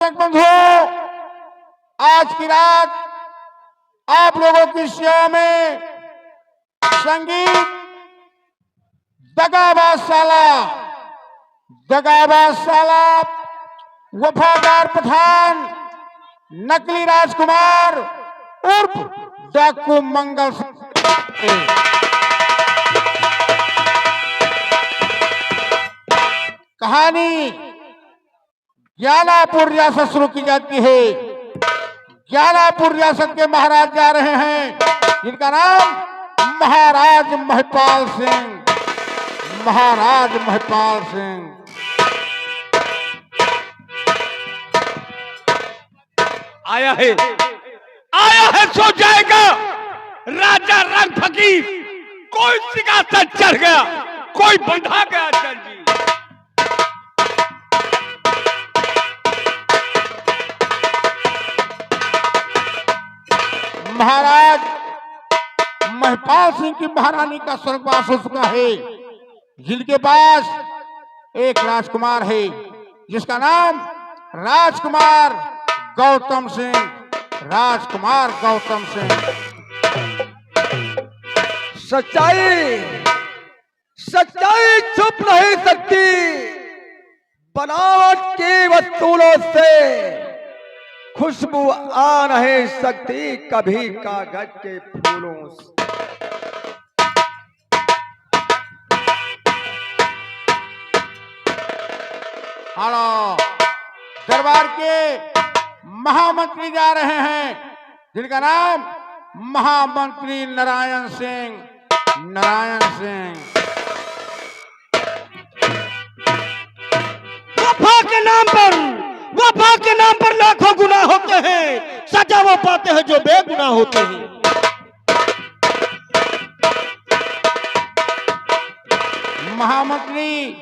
बंधुओं, आज की रात आप लोगों की सेवा में संगीत दगाबाज साला वफादार पठान नकली राजकुमार उर्फ डाकू मंगल कहानी ज्ञानापुर रियासत शुरू की जाती है। ज्ञानापुर रियासत के महाराज जा रहे हैं जिनका नाम महाराज महिपाल सिंह। महाराज महिपाल सिंह आया है सो जाएगा राजा रंग फकीर। कोई सिंहासन चढ़ गया, कोई बंधा गया। चल जी महाराज महिपाल सिंह की महारानी का स्वर्गवास हो चुका है, जिनके पास एक राजकुमार है जिसका नाम राजकुमार गौतम सिंह। राजकुमार गौतम सिंह सच्चाई छुप नहीं सकती। बनावट की वस्तुओं से खुशबू आ नहीं सकती, कभी कागज के फूलों से। हेलो, दरबार के महामंत्री जा रहे हैं जिनका नाम महामंत्री नारायण सिंह। नारायण सिंह वफा के नाम पर लाखों गुनाह होते हैं, सजा वो पाते हैं जो बेगुनाह होते हैं। महामंत्री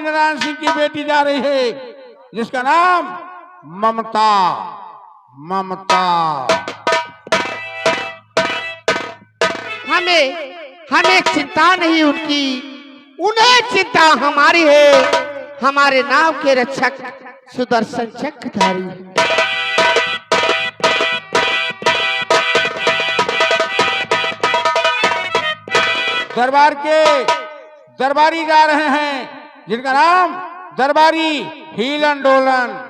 नारायण सिंह की बेटी जा रही है जिसका नाम ममता। हमें चिंता नहीं उनकी, उन्हें चिंता हमारी है। हमारे नाव के रक्षक सुदर्शन चक्रधारी। दरबार के दरबारी जा रहे हैं जिनका नाम दरबारी हीलन डोलन।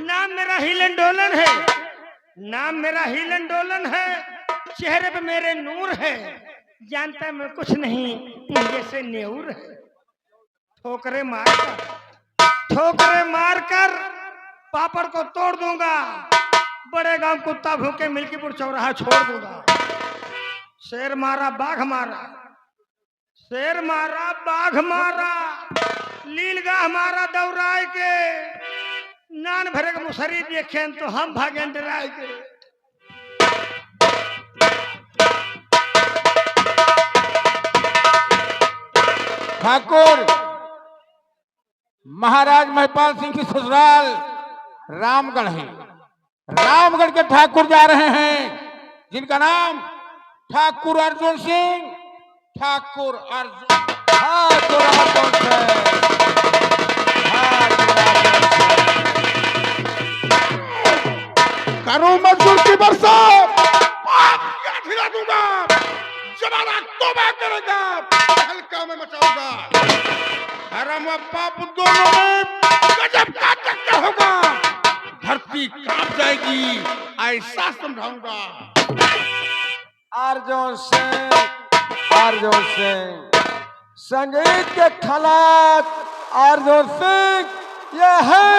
नाम मेरा हीलन डोलन है। चेहरे पे मेरे नूर है। जानता मैं कुछ नहीं, जैसे नेऊर है। ठोकरे मारकर पापड़ को तोड़ दूंगा। बड़े गांव कुत्ता भूखे मिल्कीपुर चौराहा छोड़ दूंगा। शेर मारा बाघ मारा, शेर मारा बाघ मारा, लीलगाह मारा दौड़ाए के। नान भरे के मुसरी देखे तो हम भागे डराए के। ठाकुर महाराज महिपाल सिंह की ससुराल रामगढ़ है। रामगढ़ के ठाकुर जा रहे हैं जिनका नाम ठाकुर अर्जुन सिंह। ठाकुर अर्जुन करूं मजदूर की बरसात, खिला दूंगा। जमाना तौबा करेगा, हल्का में मचाऊंगा। हरम व पाप दोनों में गजब का टक्कर होगा। धरती कांप जाएगी, ऐसा समझाऊंगा। अर्जुन सिंह संगीत के खलात। अर्जुन सिंह ये है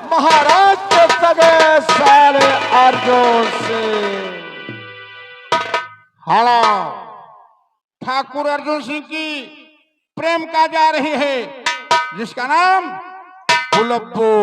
महाराज के सगे साले अर्जुन सिंह। हाला ठाकुर अर्जुन सिंह की प्रेम का जा रही है जिसका नाम गुलब्बू।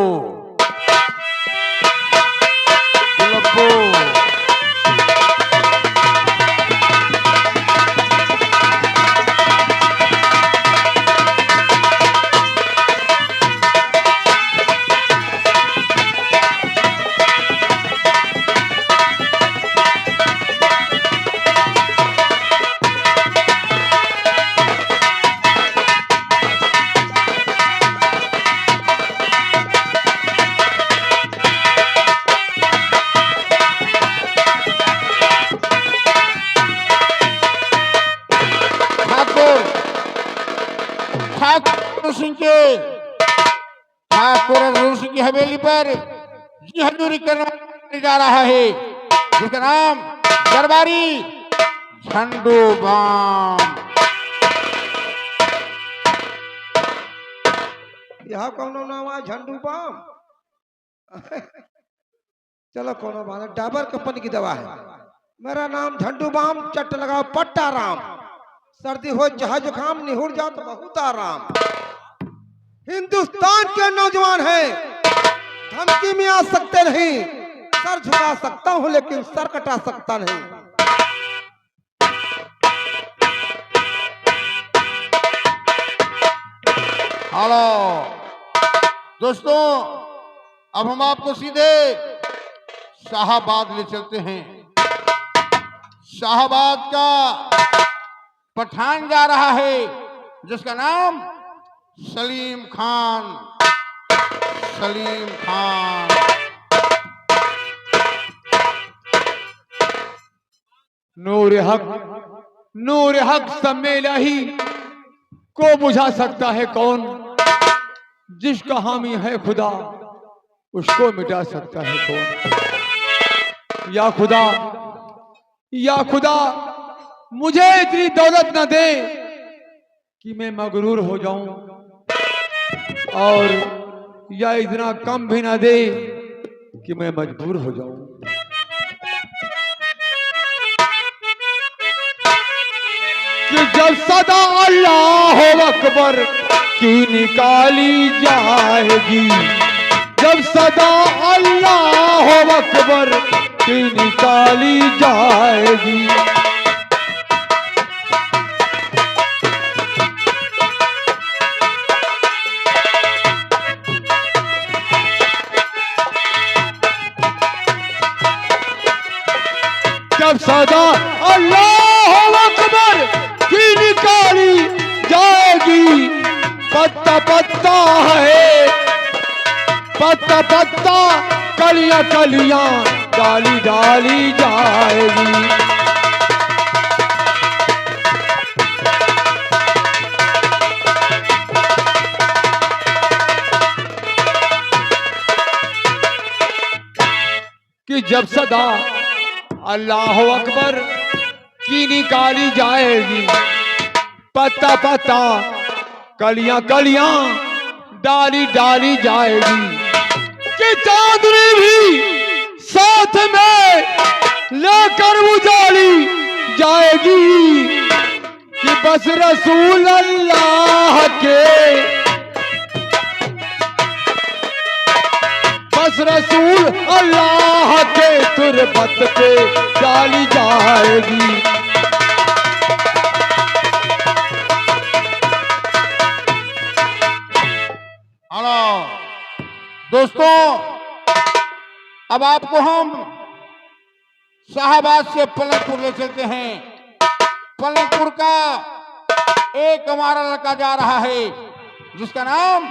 ठाकुर सिंह के ठाकुर अर्जुन सिंह की हवेली पर ये हजूरी करने जा रहा है, जिसका नाम दरबारी झंडू बाम। यहाँ कौन नाम है झंडू बाम? चलो कोनो बात नहीं, डाबर कंपनी की दवा है। मेरा नाम झंडू बाम, चट लगाओ पट्टा राम। सर्दी हो जहाँ जुकाम निहुर जाओ तो बहुत आराम। हिंदुस्तान के नौजवान हैं, धमकी में आ सकते नहीं। सर झुका सकता हूँ लेकिन सर कटा सकता नहीं। हेलो दोस्तों, अब हम आपको सीधे शाहाबाद ले चलते हैं। शाहाबाद का पठान जा रहा है, जिसका नाम सलीम खान। सलीम खान। नूर हक सम्मेला ही को बुझा सकता है कौन? जिसका हामी है खुदा उसको मिटा सकता है कौन? या खुदा मुझे इतनी दौलत न दे कि मैं मगरूर हो जाऊं, और या इतना कम भी न दे कि मैं मजबूर हो जाऊं। कि जब सदा अल्लाह अकबर की निकाली जाएगी, जब सदा अल्लाह अकबर की निकाली जाएगी, जब सदा अल्लाह अकबर की निकाली जाएगी, पत्ता पत्ता है, पत्ता पत्ता कलियां कलियां डाली डाली जाएगी। कि जब सदा अल्लाह अकबर की निकाली जाएगी, पत्ता पत्ता कलियां कलियां डाली डाली जाएगी, कि चांदनी भी साथ में लेकर उजाली जाएगी, कि बस रसूल अल्लाह के, बस रसूल अल्लाह के तुरबत पे डाली जाएगी। हेलो दोस्तों, अब आपको हम शाहाबाद से पलंगपुर ले चलते हैं। पलंगपुर का एक हमारा लड़का जा रहा है, जिसका नाम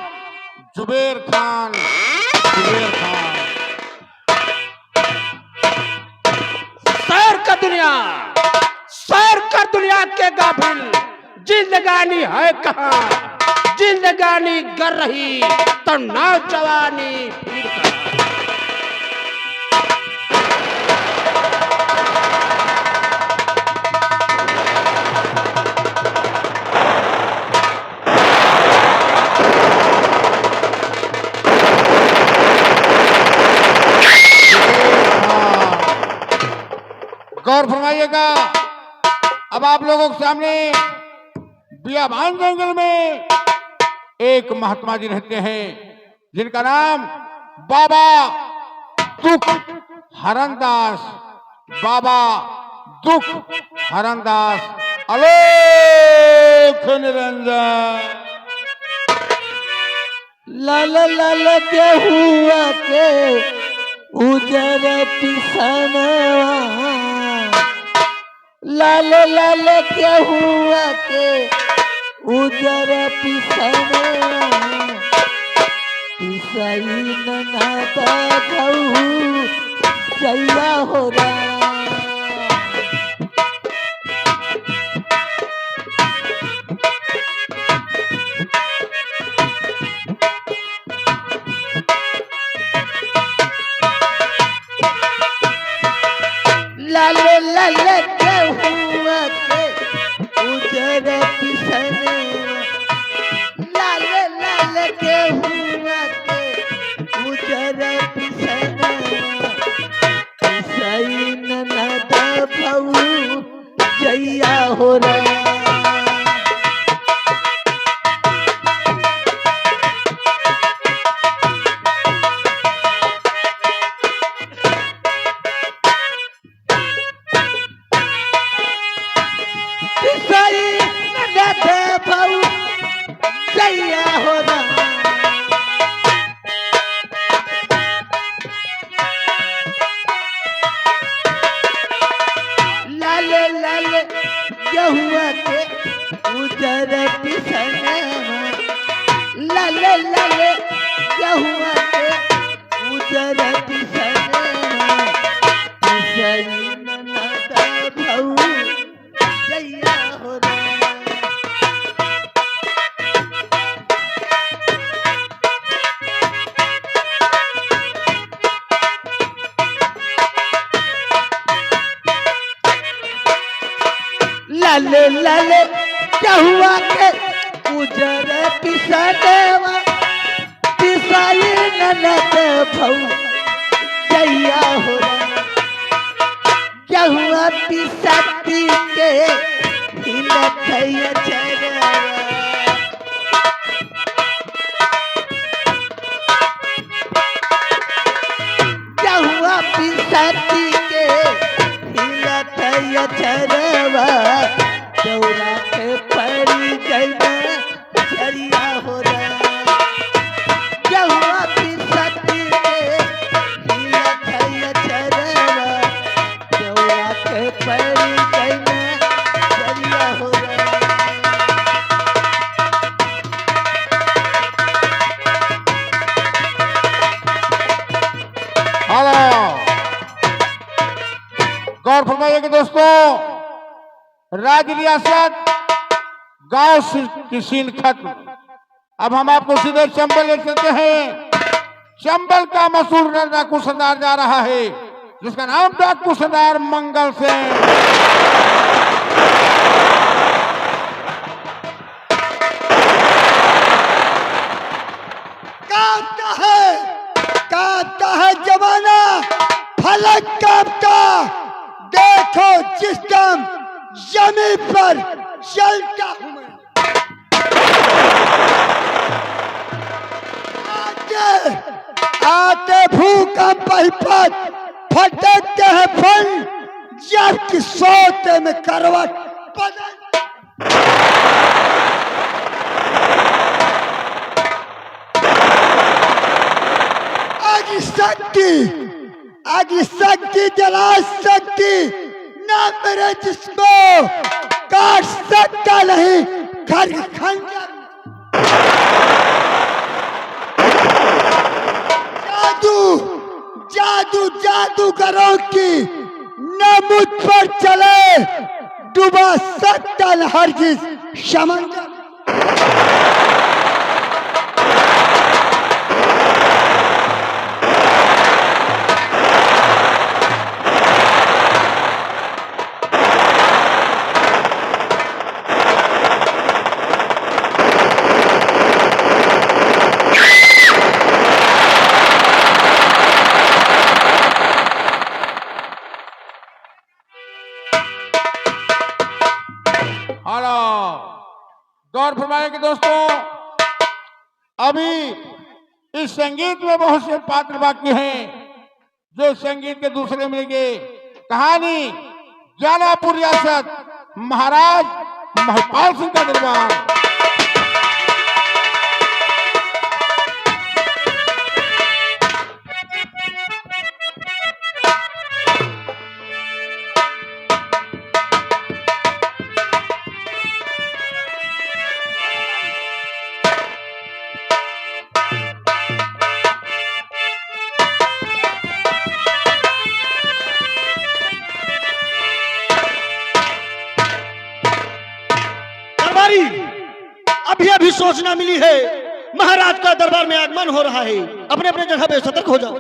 जुबेर खान। जुबेर खान। सैर कर दुनिया के गाफिल, जिंदगानी है कहाँ? जिंदगानी गर रही तो नौजवानी फिर कहाँ? गौर फरमाइएगा, अब आप लोगों के सामने बियाबान जंगल में एक महात्मा जी रहते हैं, जिनका नाम बाबा दुख हरनदास। बाबा दुख हरनदास अलोक निरंजन। लाल लाल के हुआ के उजर पिसनवा, लाल लाल के हुआ के उजर पिसनवा, पिसई ननाता गऊ जैया हो रहा। लाले लाले गेहुआ के उजर पिसनवा लाले लाले गेहुआ के उजर पिसनवा पिसई ननद भऊ जैया हो रहा लाले लाले गेहुआ के उजर पिसनवा लाले लाले गेहुआ के उजर पिसनवा पिसई ननद भऊ जैया हो रहा लाले लाले गेहुआ के उजर पिसनवा पिसाई ननद भऊ जैया हो रहा गेहुआ पिसती के हिलत चरवा गेहुआ पिसती के हिलत चरवा दौरा के पड़ी गई झरिया हो रहा गेहुआ पिसती के हिलत चरवा दौरा के पड़ी गई झरिया हो रहा हेलो, गौर फरमाइए कि दोस्तों राज्य रियासत गांव की सीन खत्म। अब हम आपको सीधे चंबल ले चलते हैं। चंबल का मशहूर डाकू सरदार जा रहा है जिसका नाम डाकू सरदार मंगल सिंह। कांपता है जमाना, फलक कांपता, देखो जिस दम जमीन पर चलता हूं मैं। आते भूकंप हिपत फटकते हैं फल, जबकि सोते में करवट बदल। आगे शक्ति जला सकती ना मेरे जिसको काट सकता नहीं घर खंजर। जादू जादू जादूगरों की न मुझ पर चले, डूबा सकता न हरगिज समंदर। गौर फरमाइए कि दोस्तों अभी इस संगीत में बहुत से पात्र बाकी हैं जो संगीत के दूसरे मिलेंगे। कहानी ज्ञानापुर रियासत महाराज महपाल सिंह का दरबार। अभी अभी सूचना मिली है महाराज का दरबार में आगमन हो रहा है। अपने अपने जगह पे सतर्क हो जाओ।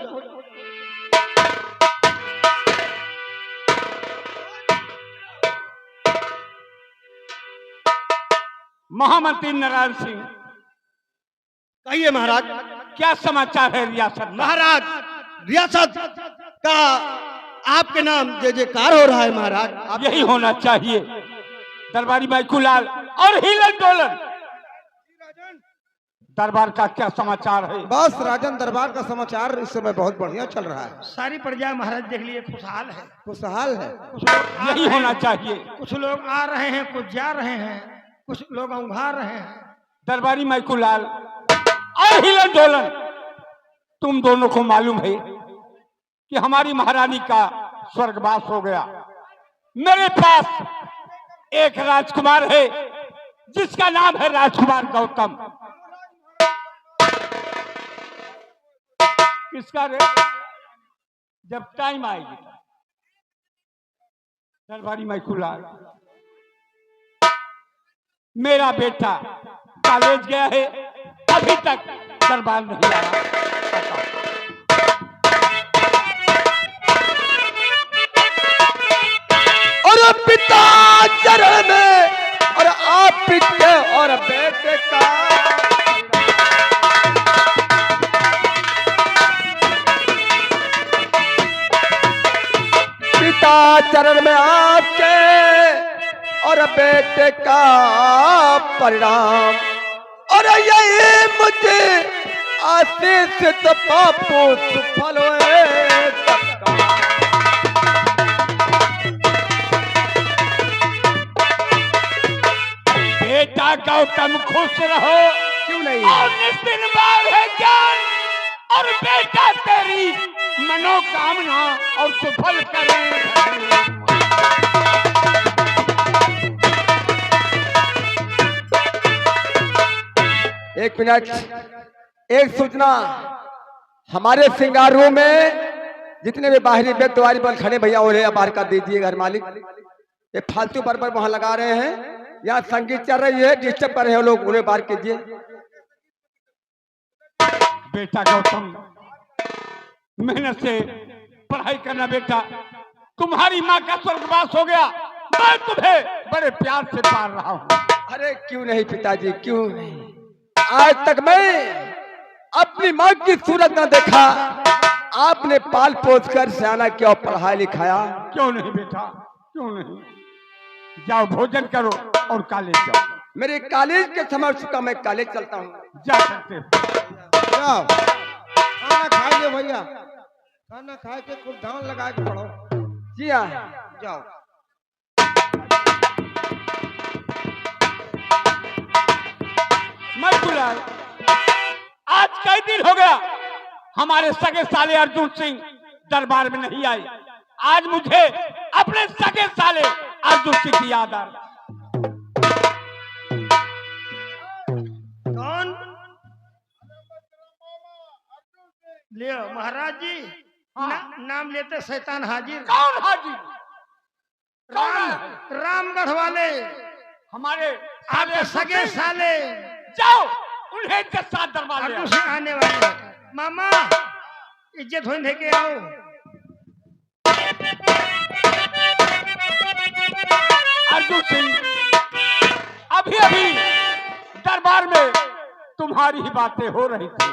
महामंत्री नारायण सिंह, कहिए महाराज। क्या समाचार है रियासत में? महाराज, रियासत का आपके नाम जय जयकार हो रहा है महाराज। आप यही होना चाहिए। दरबारी माइकुलाल और हिलन डोलन, दरबार का क्या समाचार है? बस राजन, दरबार का समाचार इस समय बहुत बढ़िया चल रहा है, सारी प्रजा महाराज देख लिए खुशहाल है। खुशहाल है। कुछ लोग आ यही रहे होना हैं, चाहिए। कुछ लोग आ रहे हैं, कुछ जा रहे हैं, कुछ लोग उंघा रहे हैं। दरबारी माइकुलाल और हिलन डोलन, तुम दोनों को मालूम है कि हमारी महारानी का स्वर्गवास हो गया। मेरे पास एक राजकुमार है जिसका नाम है राजकुमार गौतम। किसका रे? जब टाइम आएगी। दरबारी माइकुलाल, मेरा बेटा कॉलेज गया है, अभी तक दरबार नहीं आया। और पिता चरण में और आप पिता और बेटे का पिता चरण में आपके और बेटे का परिणाम, और यही मुझे आशीष तो पापो सुफल हुए सबका। बेटा गौतम खुश रहो, क्यों नहीं? और निस्दिन बार है ज्ञान, और बेटा तेरी मनोकामना और सुफल करे। एक मिनट, एक सूचना। हमारे श्रृंगार रूम में जितने भी बाहरी व्यक्ति द्वारी पर खड़े भैया हो रहे हैं, बाहर कर दीजिए। घर मालिक ये फालतू पर वहां लगा रहे हैं, यहाँ संगीत चल रही है, डिस्टर्ब कर रहे हैं लोग, उन्हें बाहर कीजिए। बेटा गौतम, मेहनत से पढ़ाई करना बेटा। तुम्हारी माँ का स्वर्गवास हो गया, मैं तुम्हें बड़े प्यार से पाल रहा हूँ। अरे क्यों नहीं पिताजी, क्यों नहीं? आज तक मैं अपनी माँ की सूरत न देखा, आपने पाल पोस कर सियाना किया और पढ़ाया लिखाया। क्यों नहीं बेटा, क्यों नहीं? जाओ भोजन करो और कॉलेज जाओ। मेरे कॉलेज के समय चुका, मैं कॉलेज चलता हूँ। जा सकते हो। जाओ, खाना खाइए भैया, खाना खा के खूब ध्यान लगा के पढ़ो। जी हाँ, जाओ। माइकुलाल, आज कई दिन हो गया हमारे सगे साले अर्जुन सिंह दरबार में नहीं आए। आज मुझे अपने सगे साले अर्जुन सिंह की याद आ रही। कौन? लियो महाराज जी, नाम लेते शैतान हाजिर। कौन हाजिर? कौन है? रामगढ़ वाले हमारे आपके सगे साले जाओ, उन्हें के साथ दरबार ले आओ। अर्जुन सिंह आने वाले हैं। मामा इज्जत होने दे के आओ। अर्जुन सिंह, अभी अभी दरबार में तुम्हारी ही बातें हो रही थी।